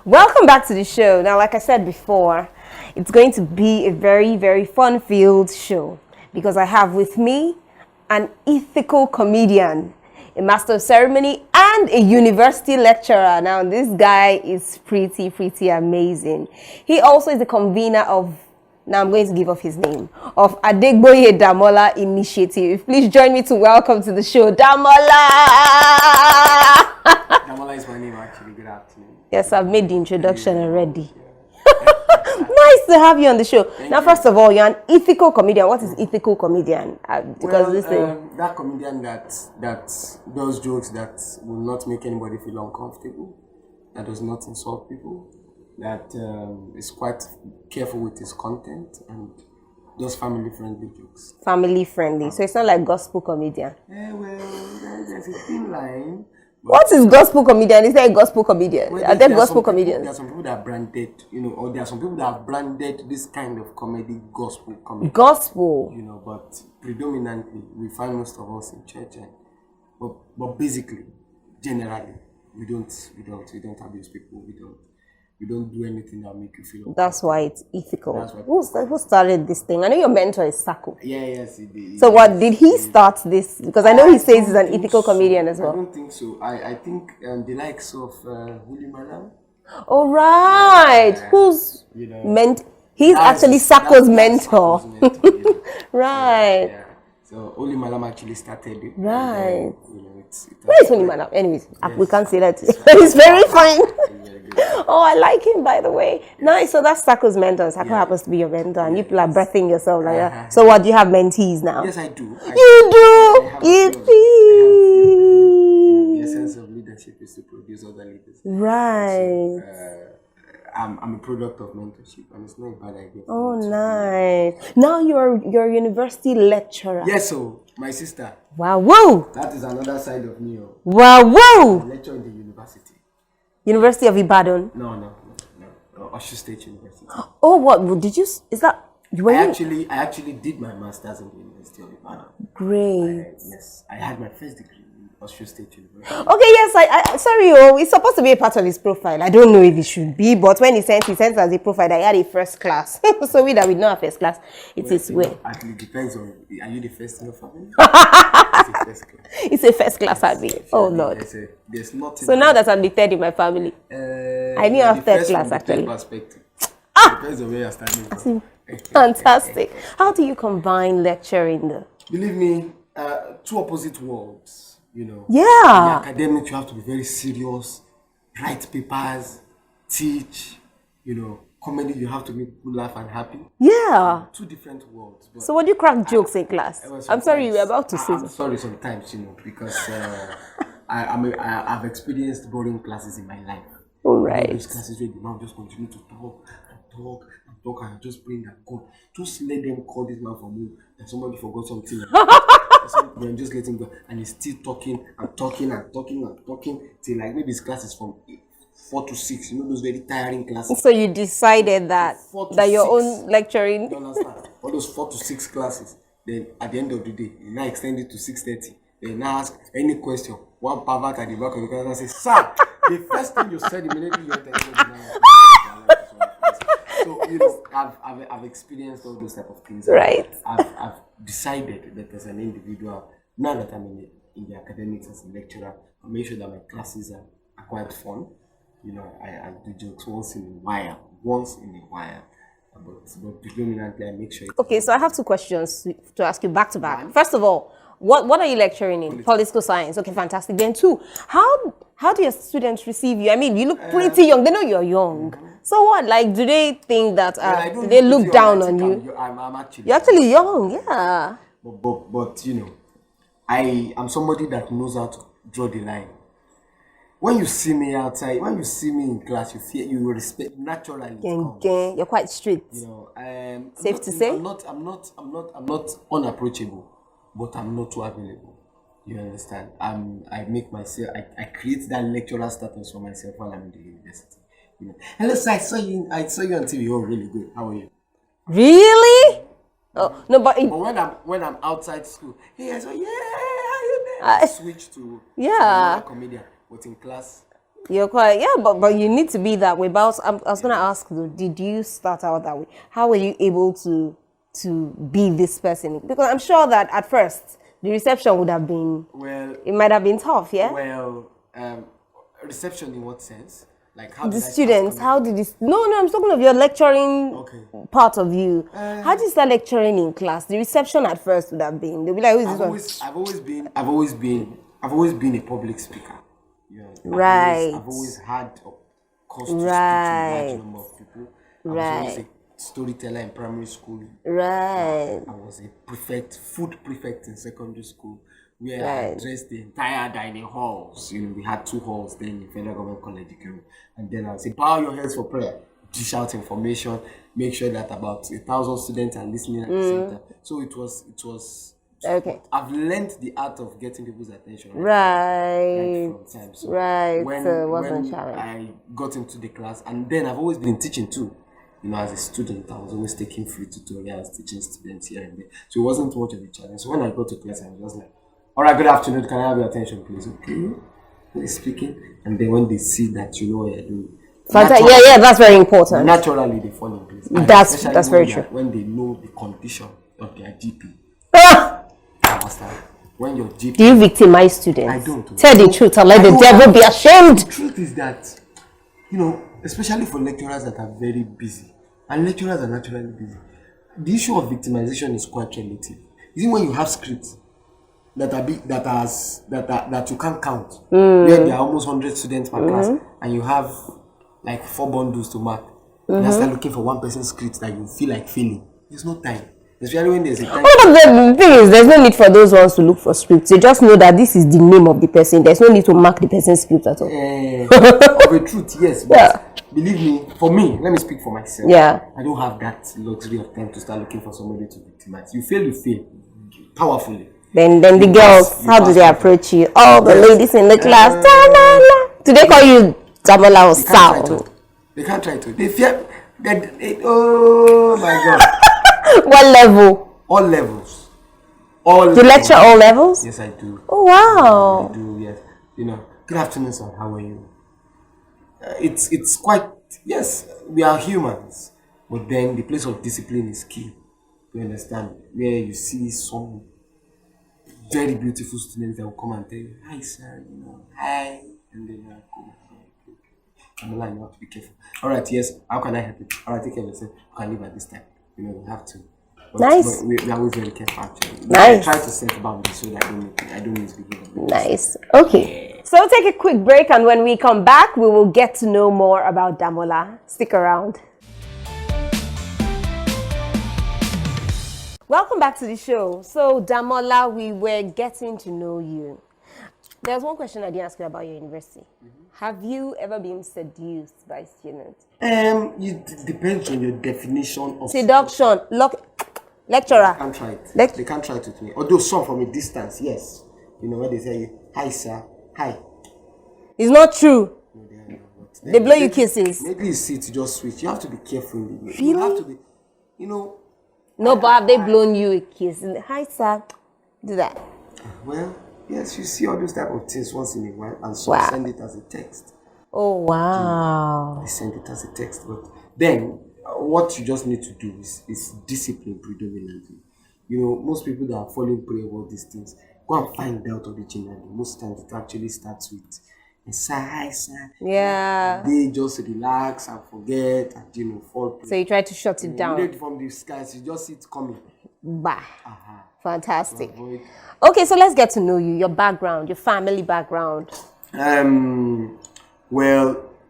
Welcome back to the show. Now, like I said before, it's going to be a very, very fun-filled show because I have with me an ethical comedian, a master of ceremony, and a university lecturer. Now, this guy is pretty amazing. He also is the convener of, now I'm going to give off his name, of Adegboye Damola Initiative. Please join me to welcome to the show, Damola! Damola is my name, actually. Good afternoon. Yes, I've made the introduction already. Nice to have you on the show. Now, first of all, you're an ethical comedian. What is ethical comedian? That comedian that does jokes that will not make anybody feel uncomfortable, that does not insult people, that is quite careful with his content and does family-friendly jokes. Family-friendly. So it's not like gospel comedian. There's a thin line. What is gospel comedian? Is there a gospel comedian? Are there gospel comedians? There are some people that are branded, or there are some people that have branded this kind of comedy gospel comedy. Gospel. But predominantly we find most of us in church, but basically, generally, we don't abuse people. We don't do anything that make you feel. That's why it's ethical. Who started this thing? I know your mentor is Sako. Yes, he did. So what did he start this? Because I know he says he's an ethical comedian as well. I don't think so. I think the likes of Willie Malam. Oh right, who's meant? He's actually Sako's mentor. Right. Yeah. So Willie Malam actually started it. Right. Where is Willie Malam? Anyways, we can't say that. He's very fine. Oh, I like him, by the way. Yes. Nice. So that's Sako's mentor. Sako happens to be your mentor, and you people are breathing yourself like that. So what, do you have mentees now? Yes, I do. You do? The essence of leadership is to produce other leaders. Right. So, I'm a product of mentorship, and it's not a bad idea. Oh, nice. Now you're a university lecturer. Yes, so my sister. Wow, whoa. That is another side of me. Wow, whoa. I lecture in the university. University of Ibadan? No. Oshu State University. Oh, what did you? Is that? I actually did my masters in the University of Ugbaja. Great. Yes, I had my first degree in Oshu State University. Okay, yes, sorry, it's supposed to be a part of his profile. I don't know if it should be, but when he sent as a profile that he had a first class. So we don't have first class. It is way. Actually, depends on, are you the first in your family? It's a first class, I mean. Oh Lord. There's nothing. So now that I'm the third in my family, I knew I'm third class actually. Perspective. Depends on where you're standing. Fantastic. How do you combine lecturing though? Believe me, two opposite worlds, Yeah. In the academic, you have to be very serious, write papers, teach, comedy, you have to make people laugh and happy. Yeah. Two different worlds. So what do you crack jokes in class? I'm sorry, you were about to say. I'm sorry sometimes, because I've experienced boring classes in my life. All right. Those classes where the man just continue to talk, and just bring that God. Just let them call this man for me. And somebody forgot something. Then just let him go. And he's still talking till like maybe his class is from 4 to 6. Those very tiring classes. So you decided that your own lecturing. You understand? All those 4 to 6 classes. Then at the end of the day, you now extend it to 6:30. Then now ask any question. One pervert at the back of the class and say, "Sir, the first thing you said immediately you entered." So I've experienced all those type of things. Right. I've decided that as an individual, now that I'm in the academics as a lecturer, I make sure that my classes are quite fun. I do jokes once in a while, but predominantly I make sure. Okay, so I have 2 questions to ask you back to back. First of all, what are you lecturing in? Political science. Okay, fantastic. Then 2, how do your students receive you? I mean, you look pretty young. They know you're young. So what? Like, do they think that do they look down on you? You're actually young, yeah. But I'm somebody that knows how to draw the line. When you see me outside, when you see me in class, you respect naturally. You're quite strict. Safe to say? I'm not unapproachable, but I'm not too available. You understand? I make myself. I create that lecturer status for myself while I'm in the university. Hello, sir. I saw you on TV. Oh, really good. How are you? Really? Oh no, but when I'm outside school, hey, I saw, yeah, how you doing? I switch to another comedian. But in class, You're quite, yeah, but you need to be that way. But I was gonna ask though, did you start out that way? How were you able to be this person? Because I'm sure that at first the reception would have been, Well, it might have been tough, yeah. well, reception in what sense? Like how The did I start students, how did this? No, I'm talking of your lecturing part of you. How did you start lecturing in class? The reception at first would have been, they'll be like, who is this one? I've always been a public speaker. Yeah. Right. I've always had a cause to speak to a large number of people. I was always a storyteller in primary school. Right. I was a food prefect in secondary school, where I addressed the entire dining halls. You know, we had 2 halls then in Federal Government College, and then I would say, bow your heads for prayer, dish out information, make sure that about 1,000 students are listening at the same time. So it was. Okay. I've learned the art of getting people's attention. Right. From time. So right. When I got into the class, and then I've always been teaching too. You know, as a student, I was always taking free tutorials, teaching students here and there. So it wasn't much of a challenge. So when I got to class, I was just like, all right, good afternoon. Can I have your attention, please? Okay. They're speaking. And then when they see that you know what you're doing. Yeah, that's very important. Naturally, they fall in place. That's very true. When they know the condition of their GP. When your GP. Do you victimize students? I don't. Tell the truth and let the devil be ashamed. The truth is that, you know, especially for lecturers that are very busy, and lecturers are naturally busy, the issue of victimization is quite relative. Even when you have scripts that you can't count, where there are almost 100 students per class, and you have like 4 bundles to mark, you start looking for one person's script that you feel like failing. There's no time. Especially when there's a time. The thing is, there's no need for those ones to look for scripts. They just know that this is the name of the person. There's no need to mark the person's script at all. Of a truth, yes. But believe me, for me, let me speak for myself. Yeah. I don't have that luxury of time to start looking for somebody to victimize. You fail powerfully. Then the girls, how do they approach you? All the ladies in the class. Damola. Do they call you Damola or Sal? They can't try to. They fear. Oh my God. What level? All levels. You lecture all levels? Yes, I do. Oh, wow. I do, yes. You know, good afternoon, sir. How are you? It's quite, yes, we are humans. But then the place of discipline is key. You understand? Where you see some very beautiful students that will come and tell you, hi, sir, you know, hi. And then you're like, oh, Damola, you have to be careful. All right, yes, how can I help you? All right, take care of yourself. You can leave at this time. You know, you have to. But nice. We are always very careful, actually. Nice. I try to set boundaries so that I don't misbehave. Nice. Okay. So we'll take a quick break, and when we come back, we will get to know more about Damola. Stick around. Welcome back to the show. So, Damola, we were getting to know you. There's one question I didn't ask you about your university. Have you ever been seduced by students? It depends on your definition of seduction. Lecturer. They can't try it. They can't try it with me. Although some from a distance, yes. You know, when they say, hi, sir, hi. It's not true. No, they blow you kisses. Maybe you see to just switch. You have to be careful. Really? You have to be, you know. No, but have they blown you a kiss? Hi, sir. Do that. Well, yes, you see all those type of things once in a while, and some send it as a text. Oh, wow. They send it as a text. But then, what you just need to do is discipline predominantly. You know, most people that are falling prey of all these things, go and find out originally. Most times it actually starts with a sigh. Yeah. They just relax and forget and, you know, fall prey. So you try to shut it down. From the skies, you just see it coming. Bah. Fantastic. Okay, so let's get to know you, your background, your family background. Well,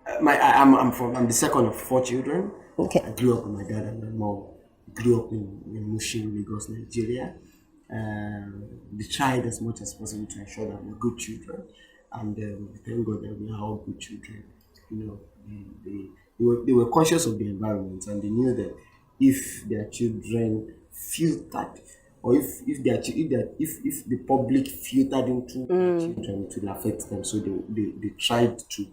I'm the second of 4 children. Okay. I grew up with my dad and my mom. Grew up in Maryjane, Lagos, Nigeria. We tried as much as possible to ensure that we're good children, and thank God that we are all good children. You know, they were conscious of the environment, and they knew that if their children filtered, or if the public filtered into their children, it will affect them. So they tried to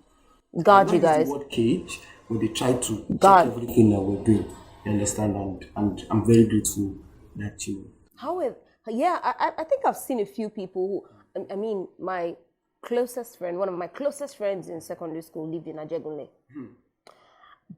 guard you guys. The word cage, but they tried to check everything that we're doing. You understand, and I'm very grateful that you know. However, yeah, I think I've seen a few people who, I mean, my closest friend, one of my closest friends in secondary school lived in Ajegunle.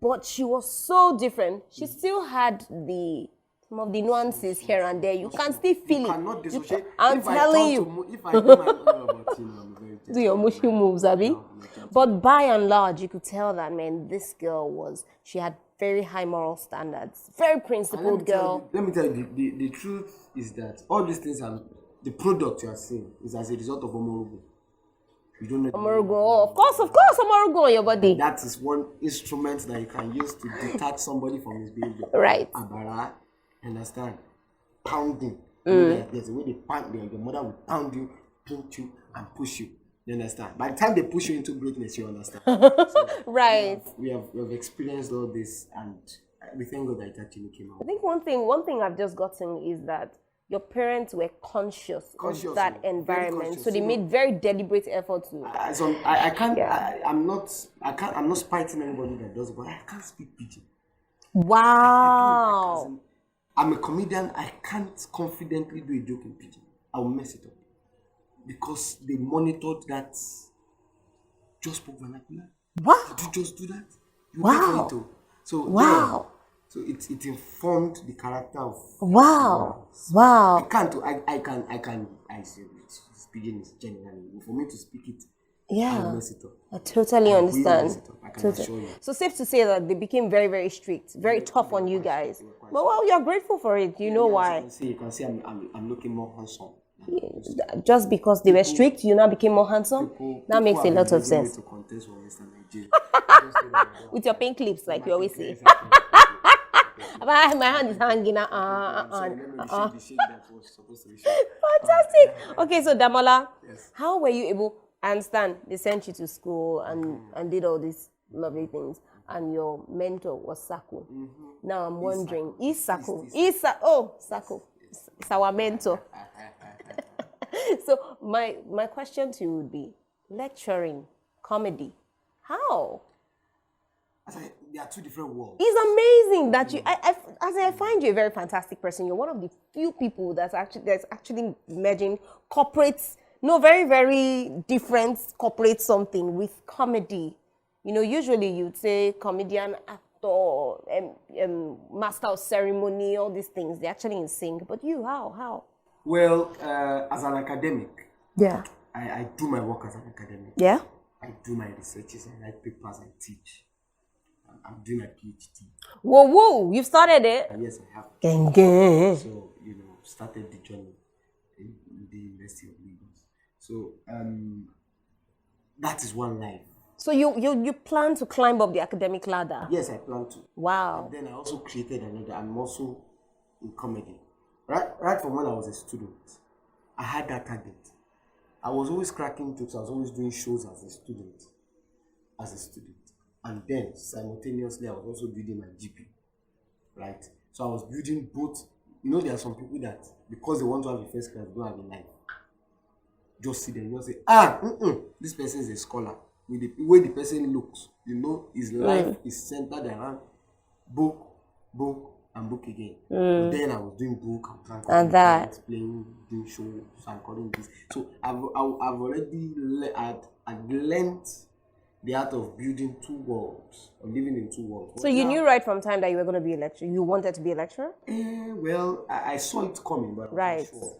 But she was so different. She still had some of the nuances here and there. You can still feel it. Cannot dissociate. I'm If I telling turn you. if I do my but I'm very Do your mushy moves, Abby. No, But by and large, you could tell that, man, this girl she had very high moral standards. Very principled girl. Let me tell you, the truth is that all these things are the product you are seeing is as a result of Omorogo. You don't know. Omorogo, of course, Omorogo on your body. That is one instrument that you can use to detach somebody from his behavior. Right. Abara, understand? Pounding. There's a way they pound your mother will pound you, pinch you, and push you. You understand? By the time they push you into greatness, you understand. So right. We have experienced all this, and we thank God that it actually came out. I think one thing I've just gotten is that your parents were conscious of that environment, so they made very deliberate effort to. I'm not spiting anybody that does it, but I can't speak pidgin. Wow. I'm a comedian. I can't confidently do a joke in pidgin. I'll mess it up because they monitored that. Just spoke vernacular. Wow. Did you just do that? You wow. It so wow. So it informed the character of. Wow. Wow. I say speaking is genuinely for me to speak it. Yeah. I'll mess it up. I totally understand. Mess it up. I can assure you. So safe to say that they became very, very strict, very tough on you guys. But well, you're grateful for it. You know why? You can see I'm looking more handsome. Just because they were strict, you now became more handsome. That makes a lot of sense. To contest for Mr. Nigeria. With your pink lips, like you always say. My hand is hanging. Fantastic. Okay, so Damola, how were you able? I understand they sent you to school and did all these lovely things, and your mentor was Sako. Now I'm wondering, Sako. Sako. It's our mentor. So my question to you would be, lecturing, comedy, how? They are two different worlds. It's amazing that I find you a very fantastic person. You're one of the few people that's actually merging corporates, very, very different corporate something with comedy. Usually you'd say comedian, actor, master of ceremony, all these things. They're actually in sync. But you, how? Well, as an academic, yeah, I do my work as an academic. Yeah, I do my researches, I write papers, I teach. I'm doing my PhD. Whoa! You've started it? Yes, I have. Gang. So, started the journey in the University of Lagos. So, that is one life. So you plan to climb up the academic ladder? Yes, I plan to. Wow. And then I also created another. I'm also in comedy. Right from when I was a student, I had that target. I was always cracking jokes. I was always doing shows as a student. And then simultaneously, I was also building my GP. Right? So I was building both. There are some people that, because they want to have a first class, don't have a life. Just see them, say, this person is a scholar. With the way the person looks, his life is centered around book, and book again. But then I was doing book and that, playing, doing shows, and calling this. So I've already learned the art of building two worlds, of living in two worlds. So you knew right from time that you were going to be a lecturer? You wanted to be a lecturer? Well, I saw it coming, but I was not sure.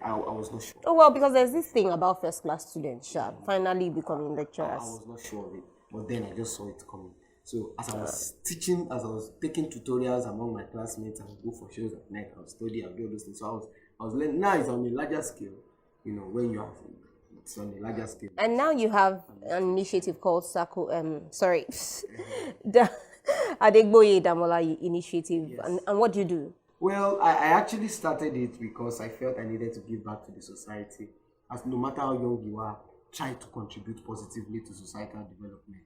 I was not sure. Oh, well, because there's this thing about first class students, finally becoming lecturers. I was not sure of it, but then I just saw it coming. So as I was teaching, as I was taking tutorials among my classmates, I would go for shows at night, I would study, I would do all those things. So I was learning. Now it's on a larger scale, when you have it's on a larger scale. And now you have an initiative called Sako, the Adegboye Damola initiative. Yes. And what do you do? Well, I actually started it because I felt I needed to give back to the society. As no matter how young you are, try to contribute positively to societal development.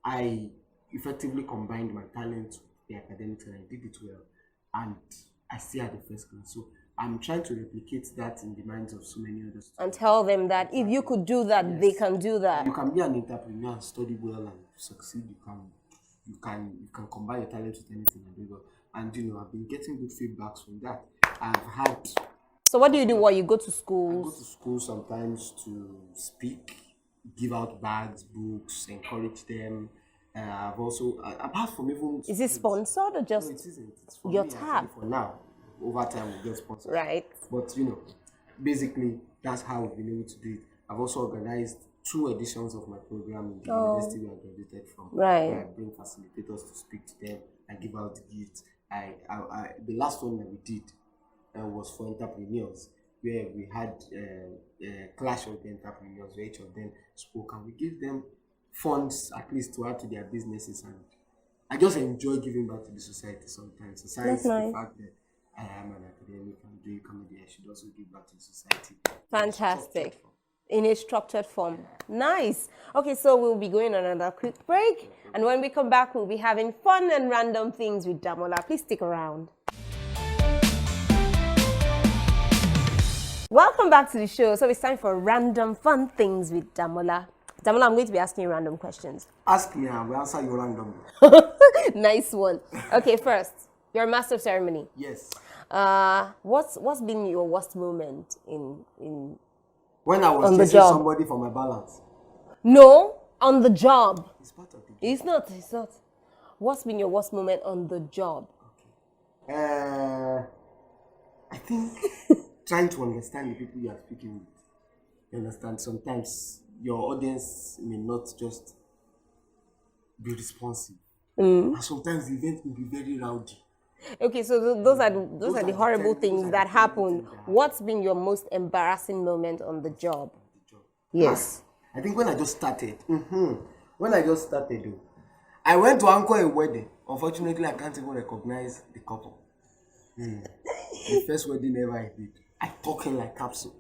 I effectively combined my talent with the academics, and I did it well. And I still had the first class. So I'm trying to replicate that in the minds of so many others. And tell them that if you could do that, yes, they can do that. You can be an entrepreneur and study well and succeed. You can combine your talent with anything and do well. And I've been getting good feedbacks from that. I've had. So what do you do while you go to schools? I go to school sometimes to speak. give out bags, books, encourage them. I've also, apart from even... Is it sponsored or just No, it isn't. It's for your me, tab? actually, for now. Over time, we'll get sponsored. Right. But, basically, that's how we've been able to do it. I've also organized 2 editions of my program in the university where I graduated from. Right. Where I bring facilitators to speak to them. I give out the gifts. The last one that we did was for entrepreneurs, where we had a clash of the entrepreneurs, where each of them spoke, and we give them funds at least to add to their businesses. And I just enjoy giving back to the society sometimes. Besides the fact that I am an academic and doing comedy, I should also give back to the society. Fantastic. In a structured form. Nice. Okay, so we'll be going on another quick break. And when we come back, we'll be having fun and random things with Damola. Please stick around. Welcome back to the show. So it's time for random fun things with Damola. Damola, I'm going to be asking you random questions. Ask me, I will answer you randomly. Nice one. Okay, first, you're a master of ceremony. Yes. What's been your worst moment in when I was chasing somebody for my balance? No, on the job. It's part of the job. It's not. What's been your worst moment on the job? Okay. I think trying to understand the people you are speaking with. You understand? Sometimes your audience may not just be responsive. And sometimes the event will be very rowdy. Okay, so those are the horrible things that happen. What's been your most embarrassing moment on the job? Yes. I think when I just started. I went to anchor a wedding. Unfortunately, I can't even recognize the couple. The first wedding ever I did. I talking like capsule.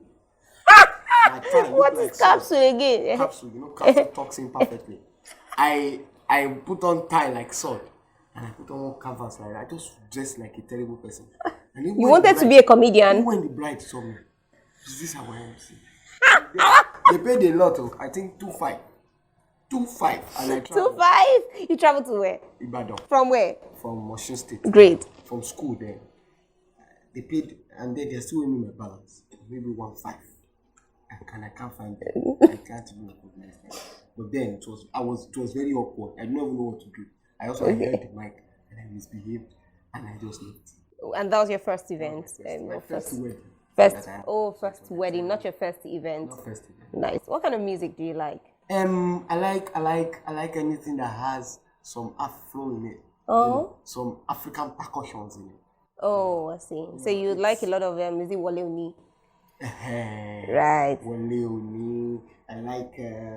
What is capsule again? Capsule, capsule talks in perfectly. I put on tie like sword. And I put on one canvas like that. I just dressed like a terrible person. And you wanted to be a comedian? Even when the bride saw me, is this how I am? They paid a lot of, I think, 2.5. 2.5. And I traveled. 2.5? You traveled to where? Ibadan. From where? From Osun State. Great. From school then. They paid, and then they're still owing me my balance. Maybe 1.5. I can't find them. I can't even recognize them. But then it was very awkward. I didn't even know what to do. I also heard the mic and I misbehaved and I just left. And that was your first event? My first wedding. First wedding, not your first event. Not first event. Nice. What kind of music do you like? I like anything that has some Afro in it. Oh. Some African percussions in it. Oh, I see. So you like a lot of is it Wale Oni? Right. Wale Oni. I like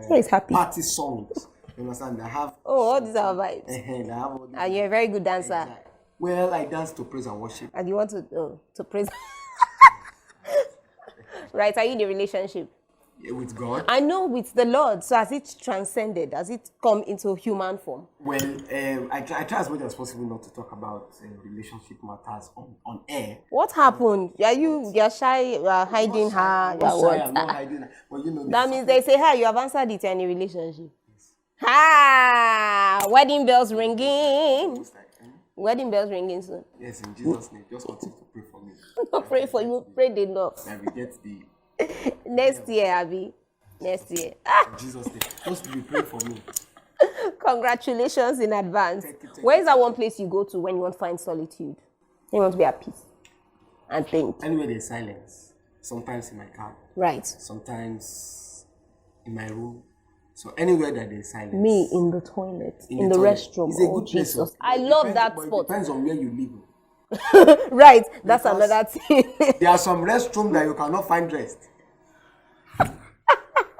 He's happy. party songs. You understand? I have. All these are vibes. And you're a very good dancer. Exactly. Well, I dance to praise and worship. And you want to praise. Right? Are you in a relationship? With God? I know with the Lord. So has it transcended? Has it come into human form? Well, I try as much as possible not to talk about relationship matters on air. What happened? You're shy, you're hiding her, I'm not hiding her. Well, that means they say, hi, you have answered it in a relationship. Ha! Wedding bells ringing. Wedding bells ringing soon. Yes, in Jesus' name. Just continue to pray for me. Not pray for you, pray enough. That we get the... Next year, Abby. Next year. In Jesus' name. Just be praying for me. Congratulations in advance. Thank you. Where is that one place you go to when you want to find solitude? You want to be at peace and think. Anywhere there's silence. Sometimes in my car. Right. Sometimes in my room. So anywhere that there's silence. Me in the toilet, in the restroom. It's a good place. Jesus. I love that spot. It depends on where you live. Right, that's another thing. There are some restrooms that you cannot find rest.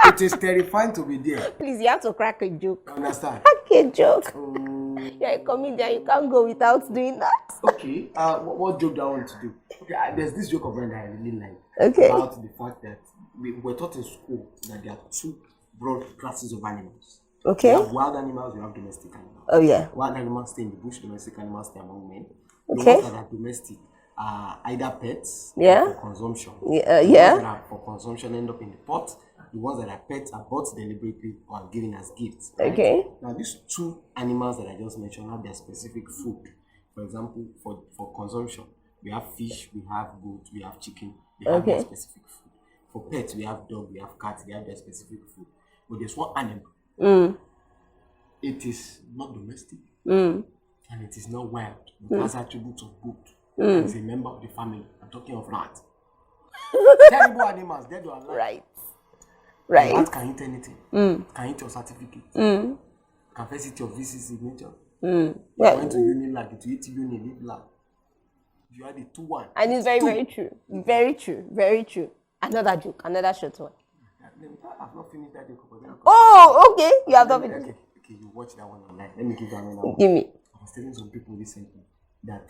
It is terrifying to be there. Please, you have to crack a joke. Understand? Crack a joke. You're a comedian, you can't go without doing that. Okay. What joke do I want to do? Okay, there's this joke of mine that I really like. Okay. About the fact that we were taught in school that there are 2 broad classes of animals. Okay. We have wild animals, we have domestic animals. Oh, yeah. Wild animals stay in the bush, domestic animals stay among men. Okay. The ones that are domestic are either pets or for consumption. Yeah. The ones that are for consumption end up in the pot. The ones that are pets are bought deliberately or are given as gifts. Right? Okay. Now, these 2 animals that I just mentioned have their specific food. For example, for consumption, we have fish, we have goat, we have chicken. They have their specific food. For pets, we have dog, we have cat, they have their specific food. but there's one animal. It is not domestic, and it is not wild. It has attributes of both. And it's a member of the family. I'm talking of rat. Terrible animals, dead or alive. Right. Rat can eat anything. Can eat your certificate. Can visit your VC signature. You went to Unilag, to eat Unilag. You are the 2-1. And it's very true. Very true. Very true. Another joke. Another short one. I've not finished that joke. Oh, okay. You have not finished. Okay, you watch that one online. Let me give you another one. Give me. I was telling some people recently that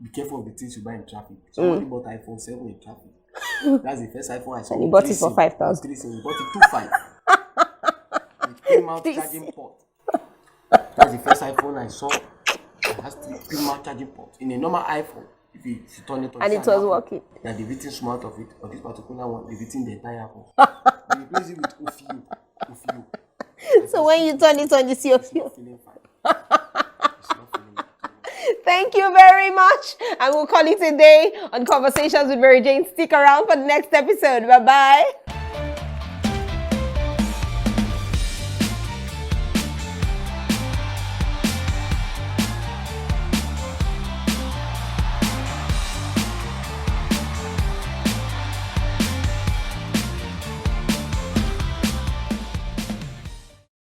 be careful of the things you buy in traffic. Somebody bought iPhone 7 in traffic. That's the first iPhone I saw. And he bought it for 5,000. He bought it 2.5. It came out charging port. That's the first iPhone I saw. It has 3 pin-mount charging ports. In a normal iPhone, if you turn it on, and it was working. That they've written some out of it, but this particular one, they've written the entire phone. They replace it with Ofio. So when you turn it on, you see Ofio. It's not feeling fine. It's not feeling fine. Thank you very much. And we'll call it a day on Conversations with Maryjane. Stick around for the next episode. Bye-bye.